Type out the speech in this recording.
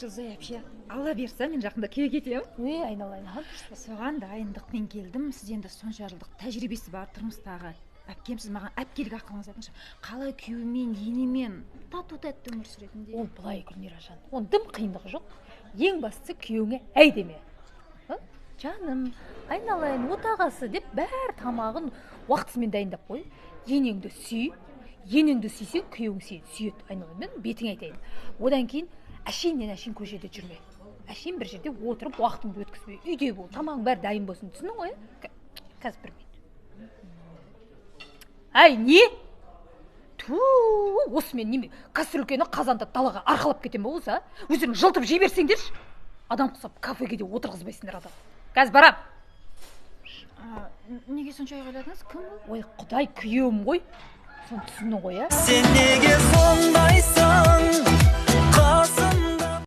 Жылзай әпше, алла берса мен жақында күйеуге кетемін. Айналайын, Соған дайындықпен келдім. Сіз енді сонша жылдық тәжірибесі бар тұрмыстағы. Әпкем, сіз маған әпкелік ақылыңыз айтыңызшы. Қалай күйеумен, енемен тату-тәтті өмір сүретін де? Ол былай Гүлмиражан, оның дым қиындығы жоқ. Ең бастысы күйеуіңе әй деме. Жаным, айналайын, отағасы деп бәр тамағын уақытысымен дайындап қой. Енеңді сүй, енеңді сүйсең, күйеуің сені сүйеді. Айналайын, мен бетіңе айтайын. Одан кейін әшейіннен әшейін көшеде жүрме. Әшейін бір жерде отырып, уақытыңды өткізбей, үйде бол. Тамағың бәрі дайын болсын. Түсінің ғой? Қазір бір минут. Әй, не? Осы мен неме? Кастрюлькені қазанда далаға арқалап кетем ба осы, өздерің жылтып жей берсеңдерші. Адам құсап кафеге де отырғызбайсыңдар адам. Қазір барам. Неге сонша айғайладыңыз? Кім бұл? Ой, құдай, күйеуім ғой. Соны түсіндің ғой, Сен неге сондайсың?